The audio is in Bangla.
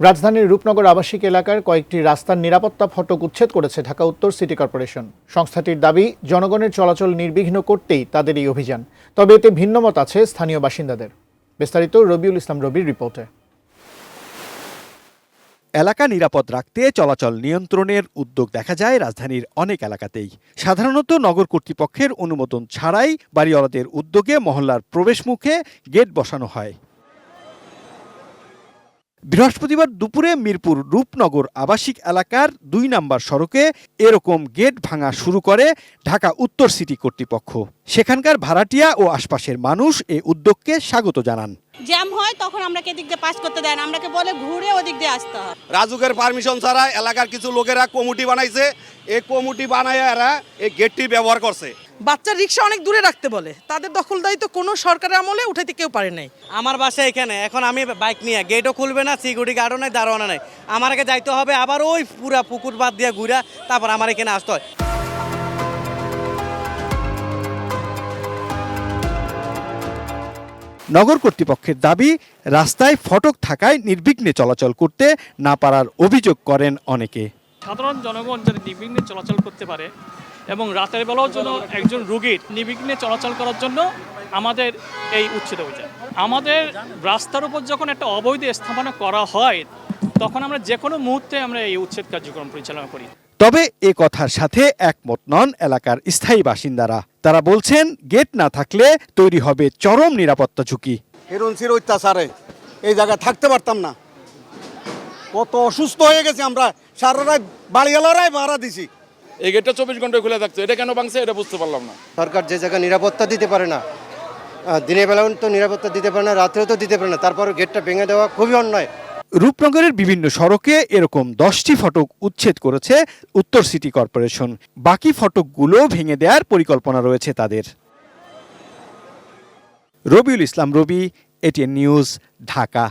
রাজধানীর রূপনগর আবাসিক এলাকার কয়েকটি রাস্তার নিরাপত্তা ফটক উচ্ছেদ করেছে ঢাকা উত্তর সিটি কর্পোরেশন। সংস্থাটির দাবি, জনগণের চলাচল নির্বিঘ্ন করতেই তাদের এই অভিযান। তবে এতে ভিন্নমত আছে স্থানীয় বাসিন্দাদের। বিস্তারিত রবিউল ইসলাম রবির রিপোর্টে। এলাকা নিরাপদ রাখতে চলাচল নিয়ন্ত্রণের উদ্যোগ দেখা যায় রাজধানীর অনেক এলাকাতেই। সাধারণত নগর কর্তৃপক্ষের অনুমোদন ছাড়াই বাড়িওয়ালাদের উদ্যোগে মহল্লার প্রবেশমুখে গেট বসানো হয়। বৃহস্পতিবার দুপুরে মিরপুর রূপনগর আবাসিক এলাকার ২ নম্বর সড়কে এরকম গেট ভাঙা শুরু করে ঢাকা উত্তর সিটি কর্তৃপক্ষ। সেখানকার ভাড়াটিয়া ও আশপাশের মানুষ এই উদ্যোগকে স্বাগত জানান। জ্যাম হয় তখন আমরাকে এদিক দিয়ে পাস করতে দেন, আমরাকে বলে ঘুরে ওদিক দিয়ে আসতে হয়। রাজুকের পারমিশন ছাড়া এলাকার কিছু লোকেরা কমিটি বানাইছে, এই কমিটি বানায় এরা এই গেটটি ব্যবহার করছে। বাচ্চা রিক্সা অনেক দূরে রাখতে বলে, তাদের দখলদারিত্ব কোনো সরকারের আমলে উঠাইতে কেউ পারে নাই। আমার বাসা এখানে, এখন আমি বাইক নিয়ে গেটও খুলবে না, সিকিউরিটি গার্ডও নাই, দারোয়ানা নাই, আমার আগে যাইতে হবে আবার ওই পুরা পুকুর বাদ দিয়ে ঘুরা, তারপর আমার এখানে আসতে হয়। নগর কর্তৃপক্ষের দাবি, রাস্তায় ফটক থাকায় নির্বিঘ্নে চলাচল করতে না পারার অভিযোগ করেন অনেকে। সাধারণ জনগণ যাতে নির্বিঘ্নে চলাচল করতে পারে এবং রাতের বেলাও যেন একজন রোগীর নির্বিঘ্নে চলাচল করার জন্য আমাদের এই উচ্ছেদ অভিযান। আমাদের রাস্তার উপর যখন একটা অবৈধ স্থাপনা করা হয় তখন আমরা যে কোনো মুহূর্তে আমরা এই উচ্ছেদ কার্যক্রম পরিচালনা করি। তবে এ কথার সাথে একমত নন এলাকার স্থায়ী বাসিন্দারা। তারা বলছেন, গেট না থাকলে তৈরি হবে চরম নিরাপত্তা ঝুঁকি। হিরুনসির অত্যাচারে এই জায়গায় থাকতে পারতাম না, কত অসুস্থ হয়ে গেছে আমরা। সারা রাত বাড়িওয়ালারাই ভাড়া দিছি। এই গেটটা ২৪ ঘন্টা খুলে থাকছে, এটা কেন ভাঙছে এটা বুঝতে পারলাম না। সরকার যে জায়গায় নিরাপত্তা দিতে পারে না, দিনের বেলাও তো নিরাপত্তা দিতে পারে না, রাত্রেও তো দিতে পারে না, তারপরে গেটটা ভেঙে দেওয়া খুবই অন্যায়। রূপনগরের বিভিন্ন সড়কে এরকম 10টি ফটক উচ্ছেদ করেছে উত্তর সিটি কর্পোরেশন। বাকি ফটকগুলো ভেঙে দেওয়ার পরিকল্পনা রয়েছে তাদের। রবিউল ইসলাম রবি, এটিএন নিউজ, ঢাকা।